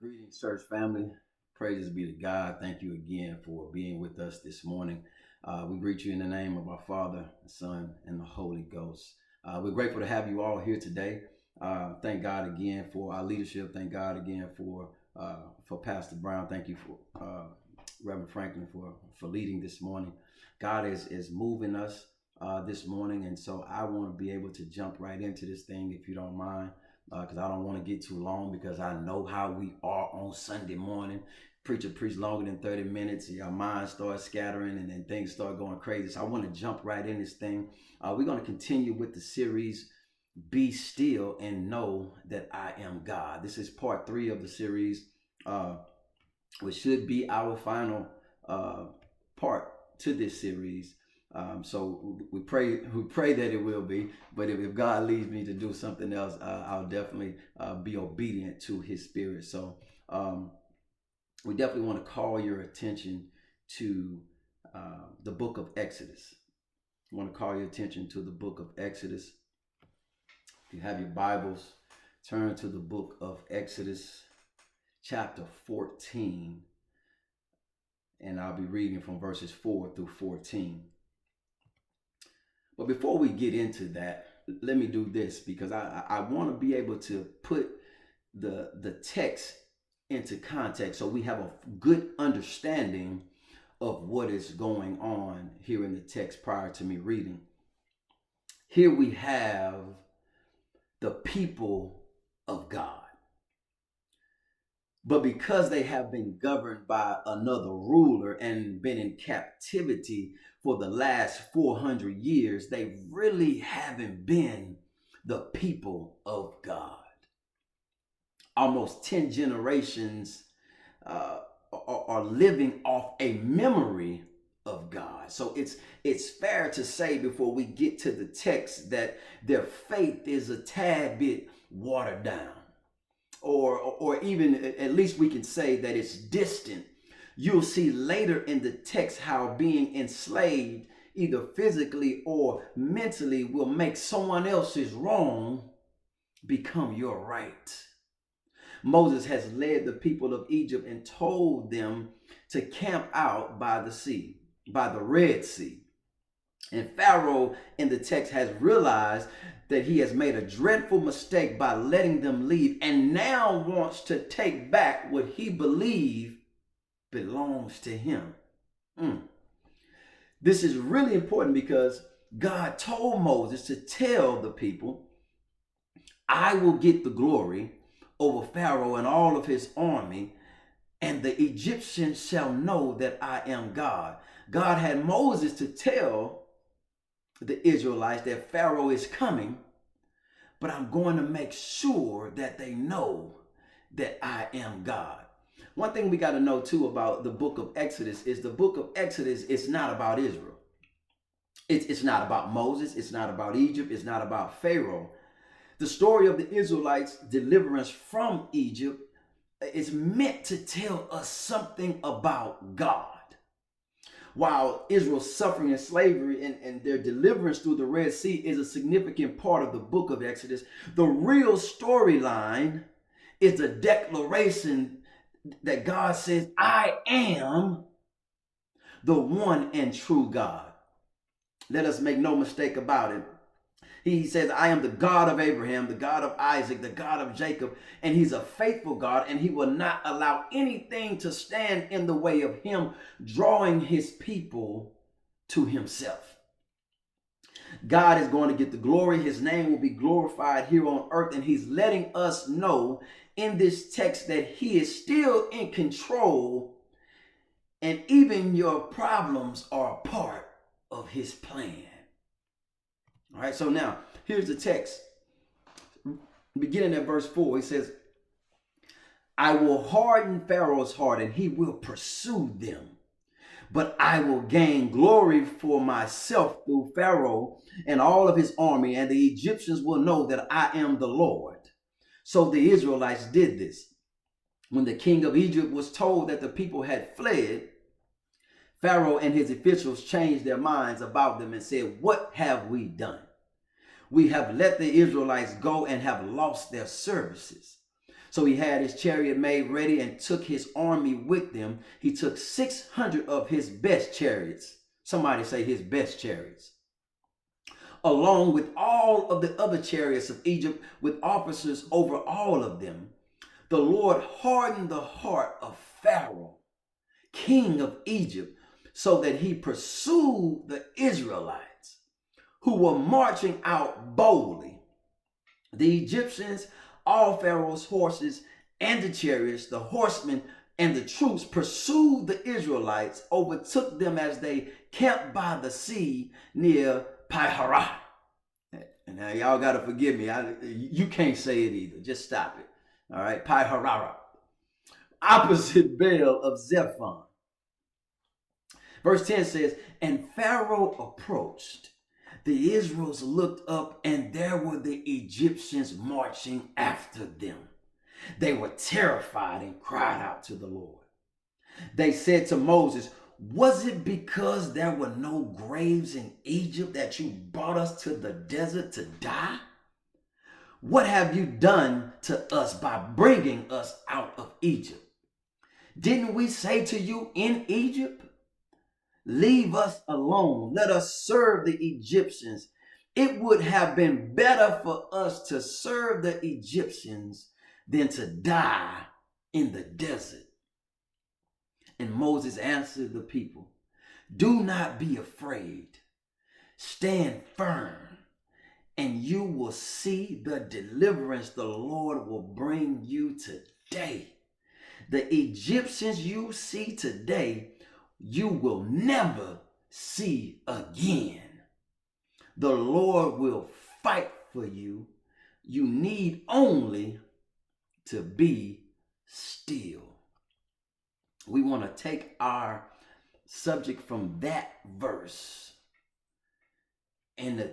Greetings, church family. Praises be to God. Thank you again for being with us this morning. We greet you in the name of our Father, the Son, and the Holy Ghost. We're grateful to have you all here today. Thank God again for our leadership. Thank God again for Pastor Brown. Thank you for Reverend Franklin for leading this morning. God is moving us this morning, and so I want to be able to jump right into this thing, if you don't mind, because I don't want to get too long, because I know how we are on Sunday morning. Preacher preach longer than 30 minutes, your mind starts scattering, and then things start going crazy. So I want to jump right in this thing. We're going to continue with the series, Be Still and Know That I Am God. This is part 3 of the series, which should be our final part to this series. So we pray that it will be. But if God leads me to do something else, I'll definitely be obedient to His Spirit. So we definitely want to call your attention to the book of Exodus. I want to call your attention to the book of Exodus. If you have your Bibles, turn to the book of Exodus, chapter 14. And I'll be reading from verses 4 through 14. But before we get into that, let me do this, because I want to be able to put the text into context so we have a good understanding of what is going on here in the text prior to me reading. Here we have the people of God. But because they have been governed by another ruler and been in captivity for the last 400 years, they really haven't been the people of God. Almost 10 generations are living off a memory of God. So it's fair to say, before we get to the text, that their faith is a tad bit watered down. Or even at least we can say that it's distant. You'll see later in the text how being enslaved, either physically or mentally, will make someone else's wrong become your right. Moses has led the people of Egypt and told them to camp out by the sea, by the Red Sea. And Pharaoh in the text has realized that he has made a dreadful mistake by letting them leave, and now wants to take back what he believes belongs to him. This is really important, because God told Moses to tell the people, I will get the glory over Pharaoh and all of his army, and the Egyptians shall know that I am God. God had Moses to tell the Israelites that Pharaoh is coming, but I'm going to make sure that they know that I am God. One thing we got to know too about the book of Exodus is the book of Exodus is not about Israel. It's not about Moses. It's not about Egypt. It's not about Pharaoh. The story of the Israelites' deliverance from Egypt is meant to tell us something about God. While Israel's suffering in slavery and their deliverance through the Red Sea is a significant part of the book of Exodus, the real storyline is the declaration that God says, I am the one and true God. Let us make no mistake about it. He says, I am the God of Abraham, the God of Isaac, the God of Jacob, and he's a faithful God, and he will not allow anything to stand in the way of him drawing his people to himself. God is going to get the glory. His name will be glorified here on earth, and he's letting us know in this text that he is still in control, and even your problems are a part of his plan. All right, so now here's the text. Beginning at verse 4, he says, I will harden Pharaoh's heart and he will pursue them, but I will gain glory for myself through Pharaoh and all of his army, and the Egyptians will know that I am the Lord. So the Israelites did this. When the king of Egypt was told that the people had fled, Pharaoh and his officials changed their minds about them and said, what have we done? We have let the Israelites go and have lost their services. So he had his chariot made ready and took his army with them. He took 600 of his best chariots. Somebody say his best chariots. Along with all of the other chariots of Egypt, with officers over all of them. The Lord hardened the heart of Pharaoh, king of Egypt, so that he pursued the Israelites who were marching out boldly. The Egyptians, all Pharaoh's horses and the chariots, the horsemen and the troops pursued the Israelites, overtook them as they camped by the sea near Pi-hahiroth. And now y'all got to forgive me. You can't say it either. Just stop it. All right, Pi-hahiroth, opposite Baal of Zephon. Verse 10 says, and Pharaoh approached. The Israelites looked up, and there were the Egyptians marching after them. They were terrified and cried out to the Lord. They said to Moses, was it because there were no graves in Egypt that you brought us to the desert to die? What have you done to us by bringing us out of Egypt? Didn't we say to you in Egypt, leave us alone, let us serve the Egyptians? It would have been better for us to serve the Egyptians than to die in the desert. And Moses answered the people, do not be afraid. Stand firm, and you will see the deliverance the Lord will bring you today. The Egyptians you see today, you will never see again. The Lord will fight for you. You need only to be still. We want to take our subject from that verse. And the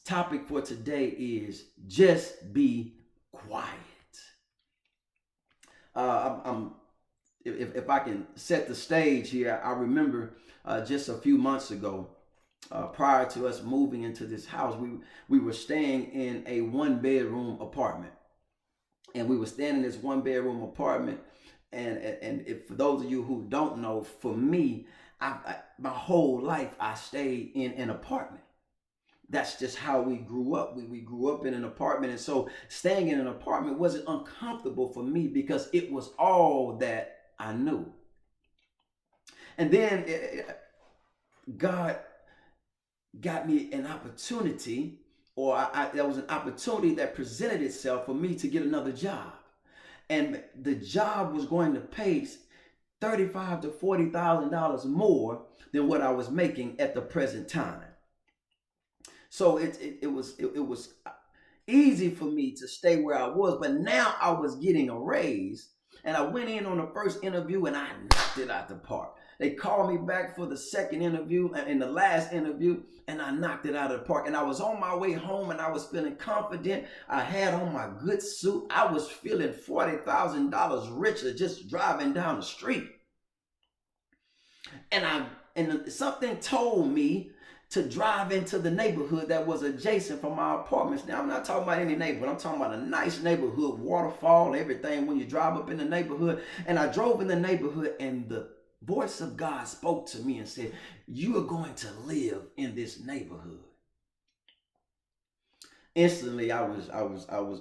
topic for today is just be quiet. If I can set the stage here, I remember just a few months ago, prior to us moving into this house, we were staying in a one-bedroom apartment. And we were staying in this one-bedroom apartment. And if, for those of you who don't know, for me, my whole life I stayed in an apartment. That's just how we grew up. We grew up in an apartment. And so staying in an apartment wasn't uncomfortable for me because it was all that I knew. And then God got me an opportunity, or there was an opportunity that presented itself for me to get another job. And the job was going to pay $35,000 to $40,000 more than what I was making at the present time. So it was easy for me to stay where I was, but now I was getting a raise, and I went in on the first interview and I knocked it out the park. They called me back for the second interview and the last interview, and I knocked it out of the park. And I was on my way home and I was feeling confident. I had on my good suit. I was feeling $40,000 richer just driving down the street. And something told me to drive into the neighborhood that was adjacent from my apartments. Now, I'm not talking about any neighborhood. I'm talking about a nice neighborhood, waterfall, everything when you drive up in the neighborhood. And I drove in the neighborhood, and the voice of God spoke to me and said, you are going to live in this neighborhood. Instantly, I was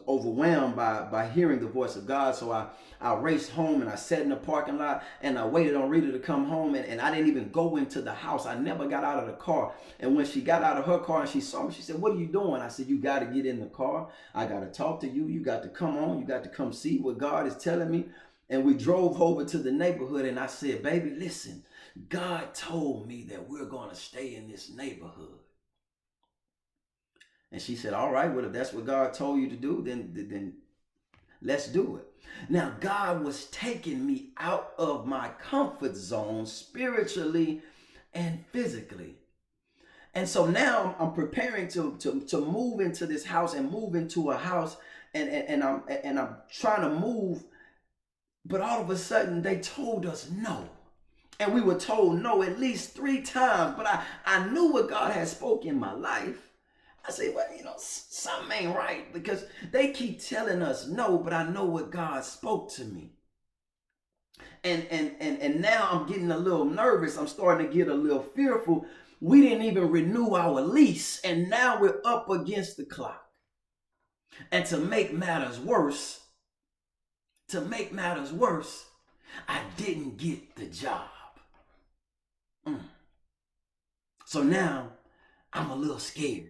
overwhelmed by hearing the voice of God. So I raced home and I sat in the parking lot and I waited on Rita to come home, and I didn't even go into the house. I never got out of the car. And when she got out of her car and she saw me, she said, what are you doing? I said, you got to get in the car. I got to talk to you. You got to come on. You got to come see what God is telling me. And we drove over to the neighborhood, and I said, baby, listen, God told me that we're going to stay in this neighborhood. And she said, all right, well, if that's what God told you to do, then let's do it. Now, God was taking me out of my comfort zone spiritually and physically. And so now I'm preparing to move into this house and move into a house, and I'm trying to move. But all of a sudden, they told us no. And we were told no at least 3 times. But I knew what God had spoken in my life. I say, well, something ain't right, because they keep telling us no, but I know what God spoke to me. And now I'm getting a little nervous. I'm starting to get a little fearful. We didn't even renew our lease, and now we're up against the clock. And to make matters worse, I didn't get the job. So now I'm a little scared.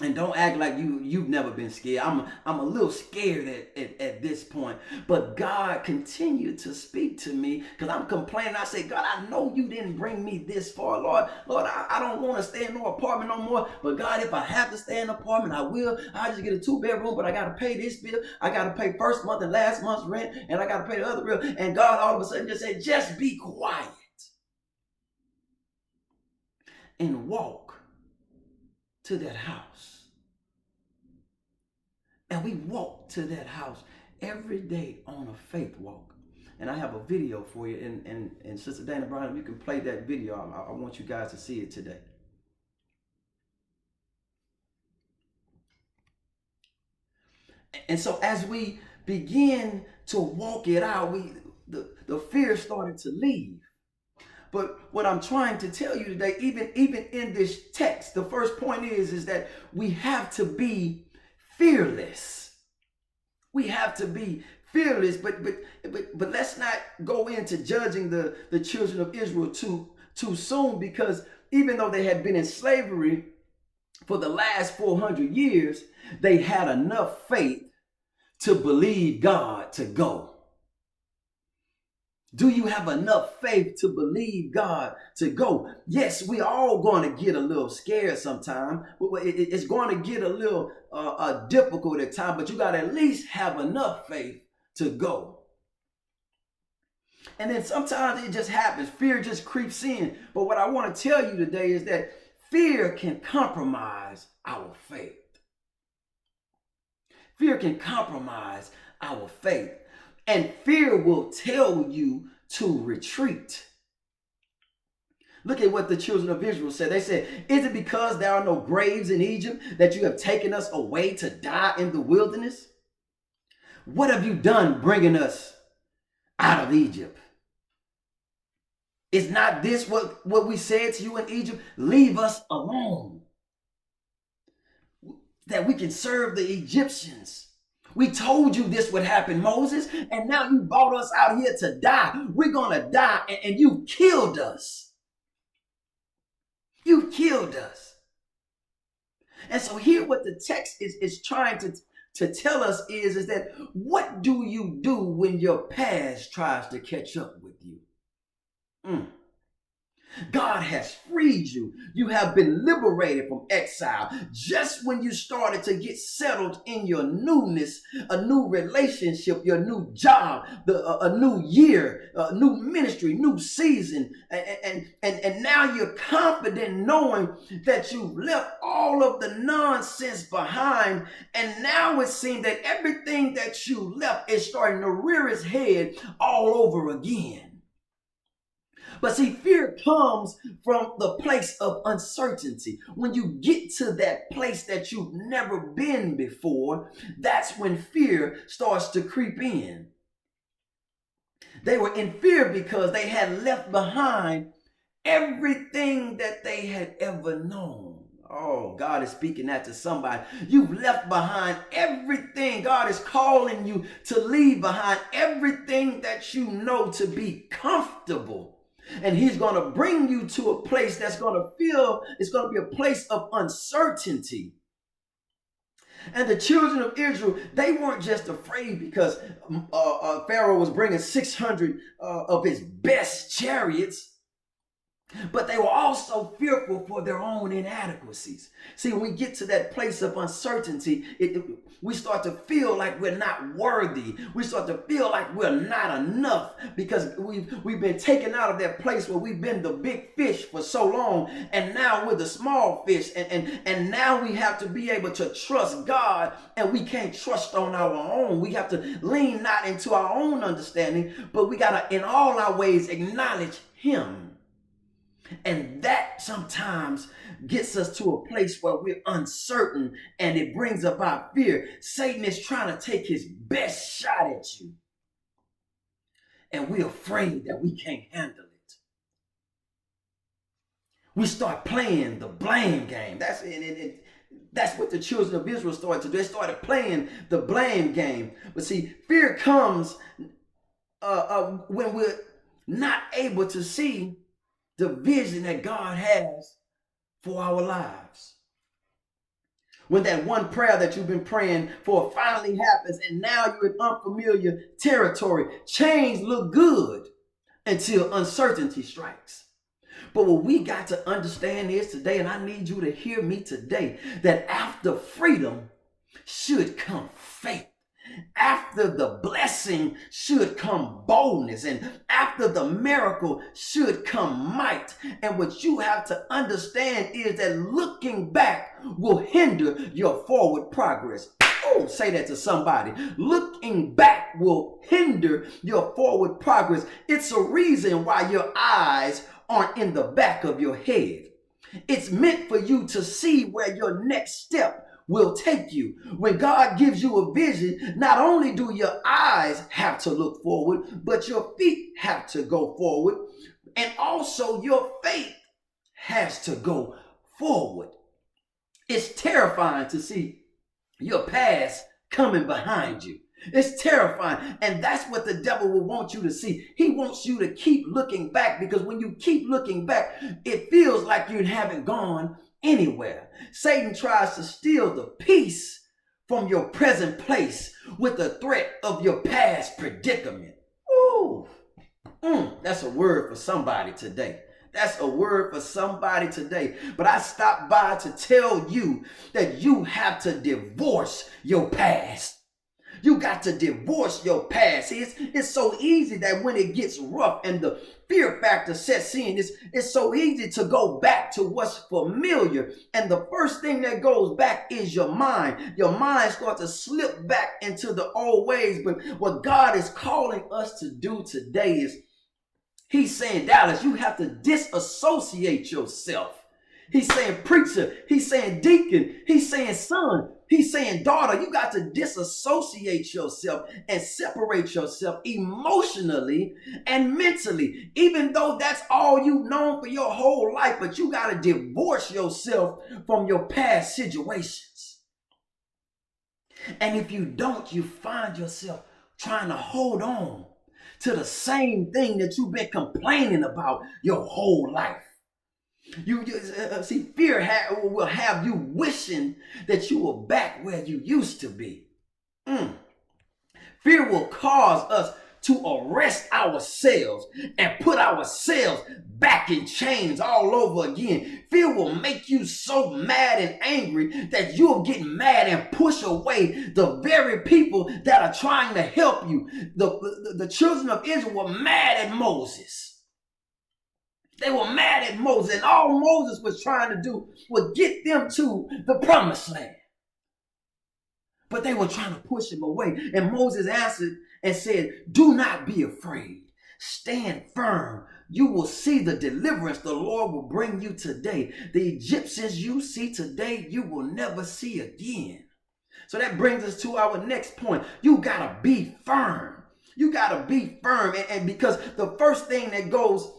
And don't act like you've never been scared. I'm a little scared at this point. But God continued to speak to me, because I'm complaining. I say, God, I know you didn't bring me this far, Lord. Lord, I don't want to stay in no apartment no more. But God, if I have to stay in an apartment, I will. I'll just get a 2-bedroom, but I got to pay this bill. I got to pay first month and last month's rent, and I got to pay the other bill. And God all of a sudden just said, just be quiet and walk to that house. And we walk to that house every day on a faith walk. And I have a video for you. And Sister Dana Brown, if you can play that video, I want you guys to see it today. And so as we begin to walk it out, the fear started to leave. But what I'm trying to tell you today, even in this text, the first point is that we have to be fearless. We have to be fearless, but let's not go into judging the children of Israel too soon, because even though they had been in slavery for the last 400 years, they had enough faith to believe God to go. Do you have enough faith to believe God to go? Yes, we all going to get a little scared sometime. It's going to get a little difficult at times, but you got to at least have enough faith to go. And then sometimes it just happens. Fear just creeps in. But what I want to tell you today is that fear can compromise our faith. Fear can compromise our faith. And fear will tell you to retreat. Look at what the children of Israel said. They said, is it because there are no graves in Egypt that you have taken us away to die in the wilderness? What have you done bringing us out of Egypt? Is not this what we said to you in Egypt? Leave us alone, that we can serve the Egyptians. We told you this would happen, Moses, and now you brought us out here to die. We're going to die, and you killed us. You killed us. And so here what the text is trying to tell us is that what do you do when your past tries to catch up with you? God has freed you. You have been liberated from exile. Just when you started to get settled in your newness, a new relationship, your new job, a new year, a new ministry, new season. And now you're confident knowing that you've left all of the nonsense behind. And now it seems that everything that you left is starting to rear its head all over again. But see, fear comes from the place of uncertainty. When you get to that place that you've never been before, that's when fear starts to creep in. They were in fear because they had left behind everything that they had ever known. Oh, God is speaking that to somebody. You've left behind everything. God is calling you to leave behind everything that you know to be comfortable. And he's going to bring you to a place that's going to feel, it's going to be a place of uncertainty. And the children of Israel, they weren't just afraid because Pharaoh was bringing 600 of his best chariots, but they were also fearful for their own inadequacies. See, when we get to that place of uncertainty, we start to feel like we're not worthy. We start to feel like we're not enough because we've been taken out of that place where we've been the big fish for so long, and now we're the small fish. And now we have to be able to trust God, and we can't trust on our own. We have to lean not into our own understanding, but we got to, in all our ways, acknowledge Him. And that sometimes gets us to a place where we're uncertain and it brings about fear. Satan is trying to take his best shot at you, and we're afraid that we can't handle it. We start playing the blame game. That's what the children of Israel started to do. They started playing the blame game. But see, fear comes when we're not able to see the vision that God has for our lives. When that one prayer that you've been praying for finally happens and now you're in unfamiliar territory, change look good until uncertainty strikes. But what we got to understand is today, and I need you to hear me today, that after freedom should come faith. After the blessing should come boldness, and after the miracle should come might. And what you have to understand is that looking back will hinder your forward progress. Oh, say that to somebody. Looking back will hinder your forward progress. It's a reason why your eyes aren't in the back of your head. It's meant for you to see where your next step will take you. When God gives you a vision, not only do your eyes have to look forward, but your feet have to go forward, and also your faith has to go forward. It's terrifying to see your past coming behind you. It's terrifying. And that's what the devil will want you to see. He wants you to keep looking back, because when you keep looking back, it feels like you haven't gone anywhere. Satan tries to steal the peace from your present place with the threat of your past predicament. Ooh, that's a word for somebody today. That's a word for somebody today. But I stopped by to tell you that you have to divorce your past. You got to divorce your past. See, it's so easy that when it gets rough and the fear factor sets in, it's so easy to go back to what's familiar. And the first thing that goes back is your mind. Your mind starts to slip back into the old ways. But what God is calling us to do today is, He's saying, Dallas, you have to disassociate yourself. He's saying, preacher. He's saying, deacon. He's saying, son. He's saying, daughter. You got to disassociate yourself and separate yourself emotionally and mentally. Even though that's all you've known for your whole life, but you got to divorce yourself from your past situations. And if you don't, you find yourself trying to hold on to the same thing that you've been complaining about your whole life. See, fear will have you wishing that you were back where you used to be. Fear will cause us to arrest ourselves and put ourselves back in chains all over again. Fear will make you so mad and angry that you'll get mad and push away the very people that are trying to help you. The children of Israel were mad at Moses. They were mad at Moses, and all Moses was trying to do was get them to the promised land. But they were trying to push him away. And Moses answered and said, do not be afraid. Stand firm. You will see the deliverance the Lord will bring you today. The Egyptians you see today, you will never see again. So that brings us to our next point. You got to be firm. You got to be firm. And because the first thing that goes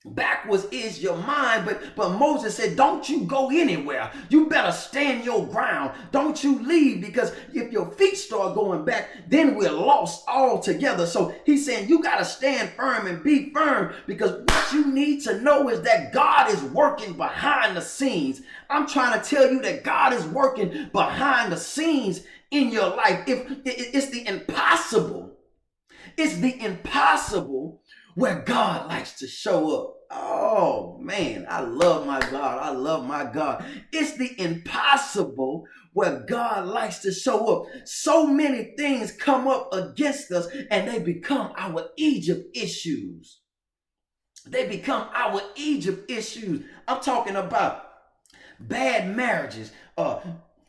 backwards is your mind, but Moses said, don't you go anywhere. You better stand your ground. Don't you leave, because if your feet start going back, then we're lost altogether. So he's saying you got to stand firm and be firm, because what you need to know is that God is working behind the scenes. I'm trying to tell you that God is working behind the scenes in your life. If it's the impossible, where God likes to show up. Oh man, I love my God. I love my God. It's the impossible where God likes to show up. So many things come up against us and they become our Egypt issues. They become our Egypt issues. I'm talking about bad marriages,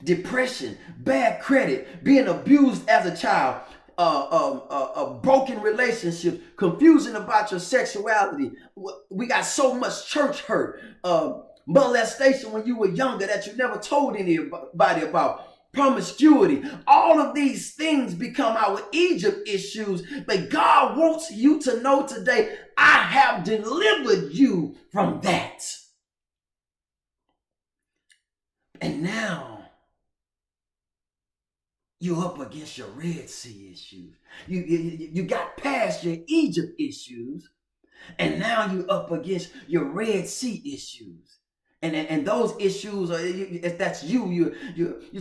depression, bad credit, being abused as a child, a broken broken relationships, confusion about your sexuality. We got so much church hurt, molestation when you were younger that you never told anybody about. Promiscuity, all of these things become our Egypt issues, but God wants you to know today, I have delivered you from that. And now you're up against your Red Sea issues. You got past your Egypt issues, and now you're up against your Red Sea issues. And those issues are, if that's you're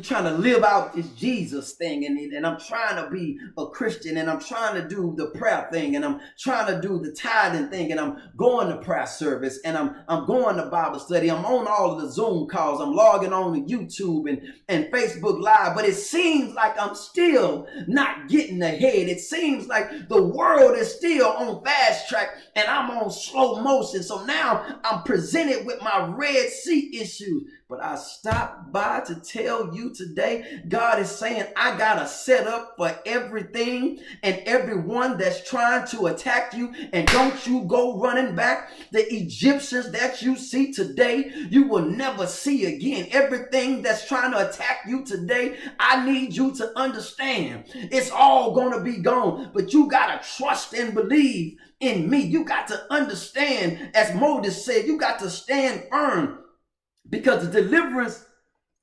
trying to live out this Jesus thing, and I'm trying to be a Christian, and I'm trying to do the prayer thing, and I'm trying to do the tithing thing, and I'm going to prayer service, and I'm going to Bible study, I'm on all of the Zoom calls, I'm logging on to YouTube and Facebook Live, but it seems like I'm still not getting ahead. It seems like the world is still on fast track and I'm on slow motion. So now I'm presented with my Red Sea issues. But I stopped by to tell you today, God is saying, I got a setup for everything and everyone that's trying to attack you. And don't you go running back. The Egyptians that you see today, you will never see again. Everything that's trying to attack you today, I need you to understand it's all going to be gone. But you got to trust and believe in me. You got to understand, as Moses said, you got to stand firm. Because the deliverance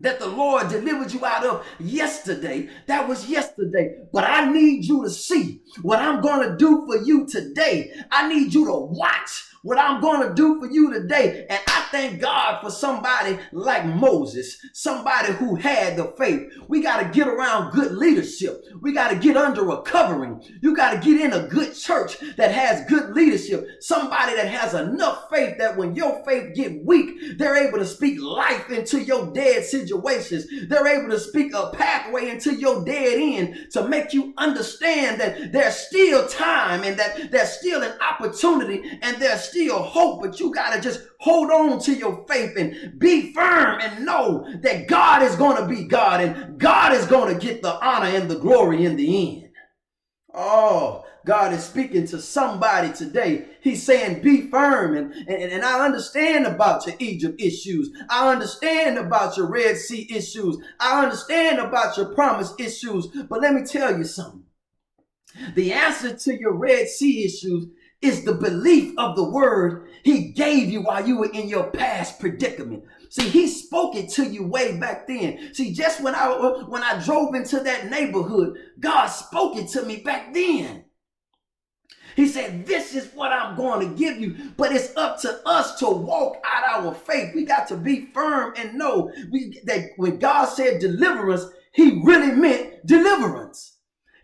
that the Lord delivered you out of yesterday, that was yesterday. But I need you to see what I'm going to do for you today. I need you to watch what I'm going to do for you today. And I thank God for somebody like Moses, somebody who had the faith. We got to get around good leadership. We got to get under a covering. You got to get in a good church that has good leadership. Somebody that has enough faith that when your faith get weak, they're able to speak life into your dead situations. They're able to speak a pathway into your dead end to make you understand that there's still time and that there's still an opportunity and there's still hope. But you got to just hold on to your faith and be firm and know that God is going to be God and God is going to get the honor and the glory in the end. Oh, God is speaking to somebody today. He's saying, be firm. And I understand about your Egypt issues. I understand about your Red Sea issues. I understand about your promise issues. But let me tell you something. The answer to your Red Sea issues is the belief of the word he gave you while you were in your past predicament. See, he spoke it to you way back then. See, just when I drove into that neighborhood, God spoke it to me back then. He said, this is what I'm going to give you. But it's up to us to walk out our faith. We got to be firm and know that when God said deliverance, he really meant deliverance.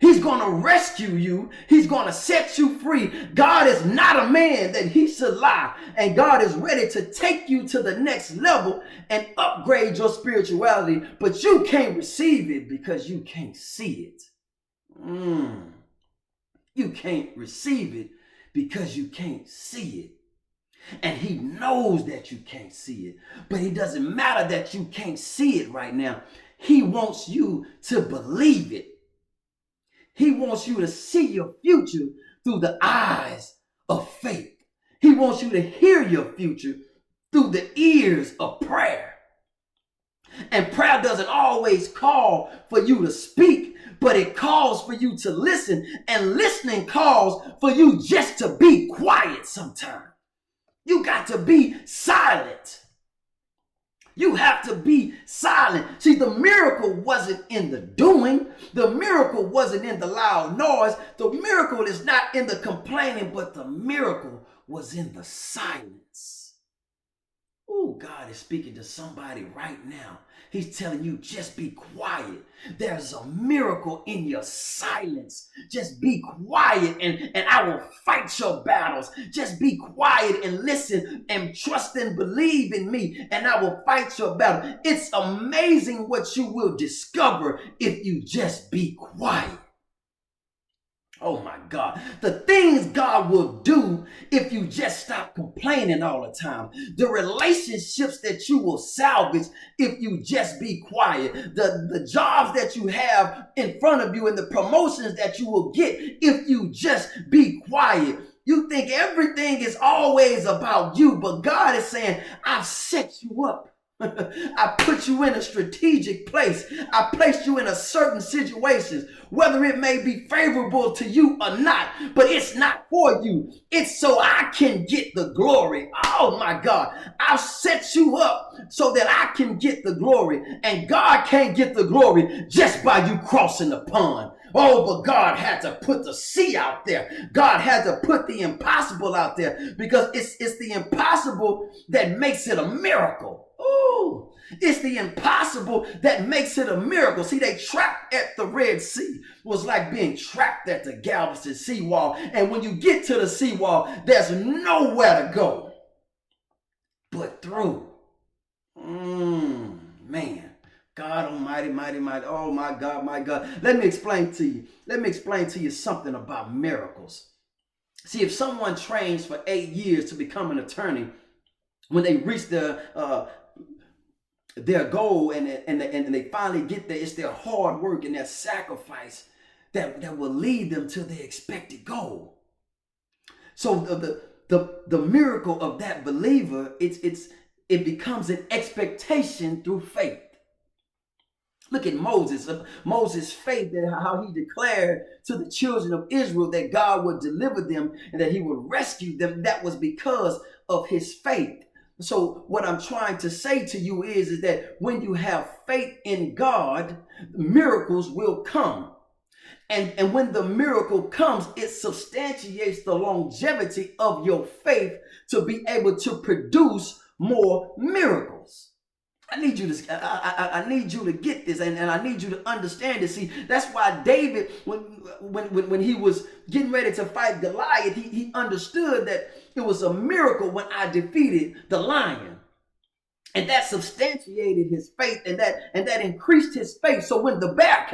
He's going to rescue you. He's going to set you free. God is not a man that he should lie. And God is ready to take you to the next level and upgrade your spirituality. But you can't receive it because you can't see it. You can't receive it because you can't see it. And he knows that you can't see it. But it doesn't matter that you can't see it right now. He wants you to believe it. He wants you to see your future through the eyes of faith. He wants you to hear your future through the ears of prayer. And prayer doesn't always call for you to speak, but it calls for you to listen. And listening calls for you just to be quiet sometimes. You got to be silent. You have to be silent. See, the miracle wasn't in the doing. The miracle wasn't in the loud noise. The miracle is not in the complaining, but the miracle was in the silence. Oh, God is speaking to somebody right now. He's telling you, just be quiet. There's a miracle in your silence. Just be quiet and I will fight your battles. Just be quiet and listen and trust and believe in me and I will fight your battle. It's amazing what you will discover if you just be quiet. Oh my God, the things God will do if you just stop complaining all the time. The relationships that you will salvage if you just be quiet. The jobs that you have in front of you and the promotions that you will get if you just be quiet. You think everything is always about you, but God is saying, I've set you up. I put you in a strategic place. I placed you in a certain situation, whether it may be favorable to you or not, but it's not for you. It's so I can get the glory. Oh my God. I've set you up so that I can get the glory, and God can't get the glory just by you crossing the pond. Oh, but God had to put the sea out there. God had to put the impossible out there, because it's the impossible that makes it a miracle. Oh, it's the impossible that makes it a miracle. See, they trapped at the Red Sea. It was like being trapped at the Galveston seawall. And when you get to the seawall, there's nowhere to go but through. Man. God Almighty, mighty, mighty. Oh my God, my God. Let me explain to you. Let me explain to you something about miracles. See, if someone trains for 8 years to become an attorney, when they reach their goal and they finally get there, it's their hard work and their sacrifice that will lead them to the expected goal. So the miracle of that believer, it becomes an expectation through faith. Look at Moses. Moses' faith, and how he declared to the children of Israel that God would deliver them and that he would rescue them. That was because of his faith. So what I'm trying to say to you is that when you have faith in God, miracles will come. And when the miracle comes, it substantiates the longevity of your faith to be able to produce more miracles. I need you to get this, and I need you to understand this. See, that's why David, when he was getting ready to fight Goliath, he understood that it was a miracle when I defeated the lion. And that substantiated his faith, and that increased his faith. So when the bear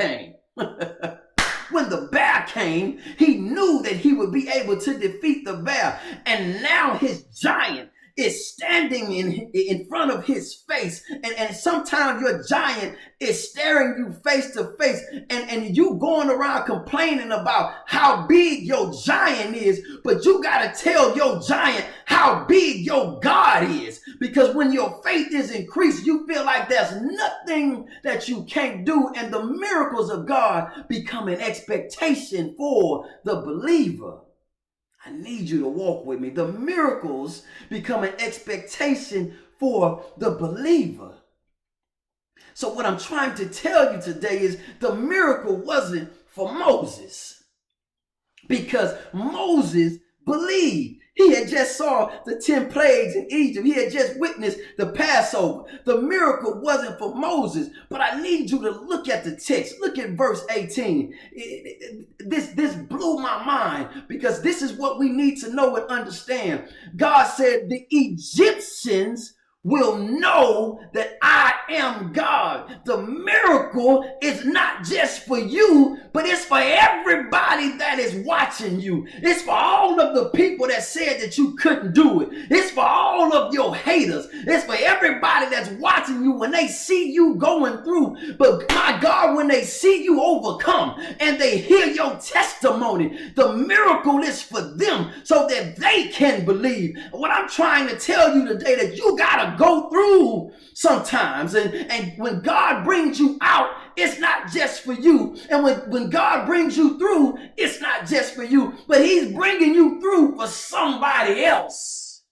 came, he knew that he would be able to defeat the bear. And now his giant is standing in front of his face, and sometimes your giant is staring you face to face, and you going around complaining about how big your giant is, but you got to tell your giant how big your God is, because when your faith is increased, you feel like there's nothing that you can't do, and the miracles of God become an expectation for the believer. I need you to walk with me. The miracles become an expectation for the believer. So what I'm trying to tell you today is the miracle wasn't for Moses, because Moses believed. He had just saw the 10 plagues in Egypt. He had just witnessed the Passover. The miracle wasn't for Moses, but I need you to look at the text. Look at verse 18. This blew my mind, because this is what we need to know and understand. God said the Egyptians will know that I am God. The miracle is not just for you, but it's for everybody that is watching you. It's for all of the people that said that you couldn't do it. It's for all of your haters. It's for everybody that's watching you when they see you going through. But my God, when they see you overcome and they hear your testimony, the miracle is for them so that they can believe. What I'm trying to tell you today, that you gotta go through sometimes, and when God brings you out, it's not just for you. And when God brings you through, it's not just for you, but he's bringing you through for somebody else.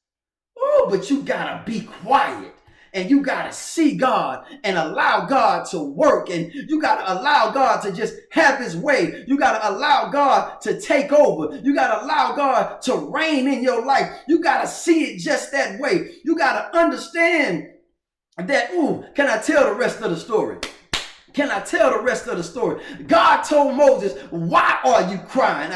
Oh, but you gotta be quiet, and you gotta see God and allow God to work, and you gotta allow God to just have his way. You gotta allow God to take over. You gotta allow God to reign in your life. You gotta see it just that way. You gotta understand that, can I tell the rest of the story? Can I tell the rest of the story? God told Moses, why are you crying?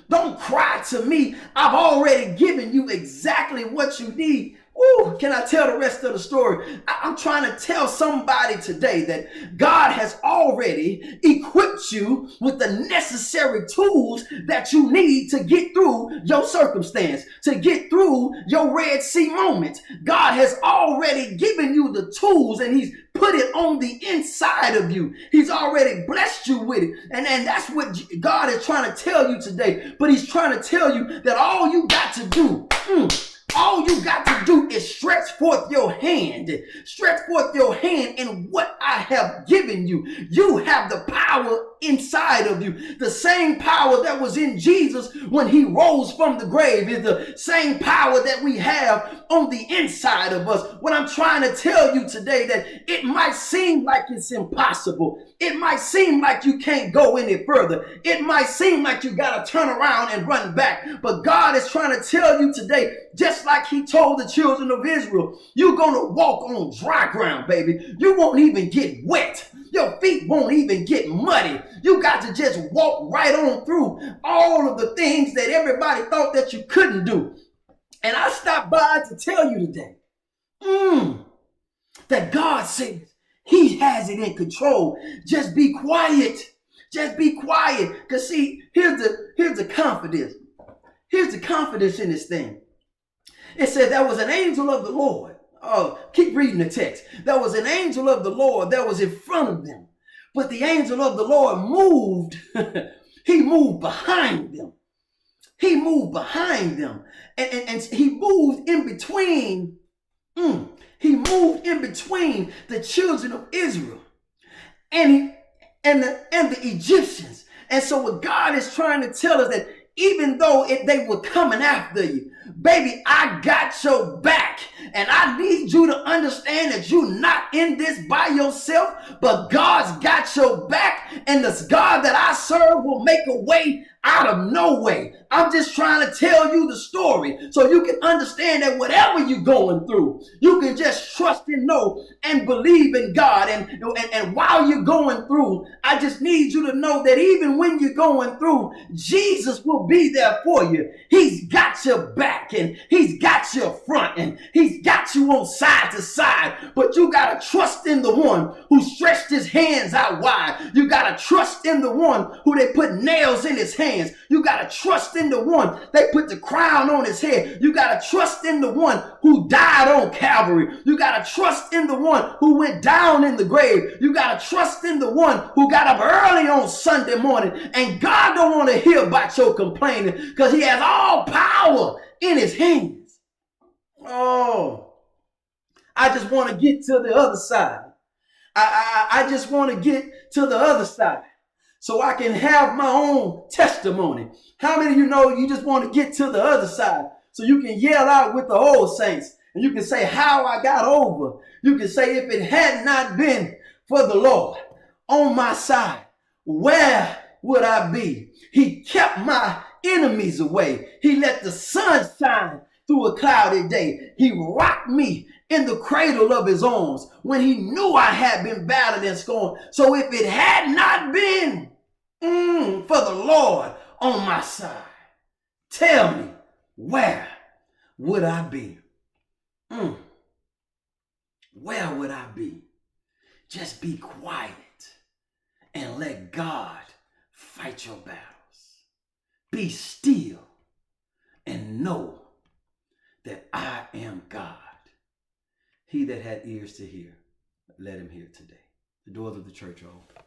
Don't cry to me. I've already given you exactly what you need Ooh, can I tell the rest of the story? I'm trying to tell somebody today that God has already equipped you with the necessary tools that you need to get through your circumstance, to get through your Red Sea moment. God has already given you the tools, and He's put it on the inside of you. He's already blessed you with it. And that's what God is trying to tell you today. But He's trying to tell you that all you got to do, all you got to do is stretch forth your hand. Stretch forth your hand in what I have given you. You have the power inside of you. The same power that was in Jesus when He rose from the grave is the same power that we have on the inside of us. What I'm trying to tell you today, that it might seem like it's impossible. It might seem like you can't go any further. It might seem like you got to turn around and run back. But God is trying to tell you today, just like He told the children of Israel, you're going to walk on dry ground, baby. You won't even get wet. Your feet won't even get muddy. You got to just walk right on through all of the things that everybody thought that you couldn't do. And I stopped by to tell you today that God says He has it in control. Just be quiet. Just be quiet. Because see, here's the confidence. Here's the confidence in this thing. It said there was an angel of the Lord. Oh, keep reading the text. There was an angel of the Lord that was in front of them. But the angel of the Lord moved. He moved behind them. He moved behind them. And he moved in between. He moved in between the children of Israel and the Egyptians. And so what God is trying to tell us, that even though they were coming after you, baby, I got your back. And I need you to understand that you're not in this by yourself, but God's got your back. And the God that I serve will make a way out of no way. I'm just trying to tell you the story so you can understand that whatever you're going through, you can just trust and know and believe in God. And while you're going through, I just need you to know that even when you're going through, Jesus will be there for you. He's got your back, and He's got your front, and He's got you on side to side. But you got to trust in the one who stretched His hands out wide. You got to trust in the one who they put nails in His hands. You got to trust in the one they put the crown on His head. You got to trust in the one who died on Calvary. You got to trust in the one who went down in the grave. You got to trust in the one who got up early on Sunday morning. And God don't want to hear about your complaining, because He has all power in His hands. Oh, I just want to get to the other side. I just want to get to the other side so I can have my own testimony. How many of you know you just want to get to the other side so you can yell out with the old saints, and you can say how I got over? You can say, if it had not been for the Lord on my side, where would I be? He kept my enemies away. He let the sun shine through a cloudy day. He rocked me in the cradle of His arms when He knew I had been battered and scorned. So if it had not been for the Lord on my side, tell me, where would I be? Where would I be? Just be quiet and let God fight your battles. Be still and know that I am God. He that had ears to hear, let him hear today. The doors of the church are open.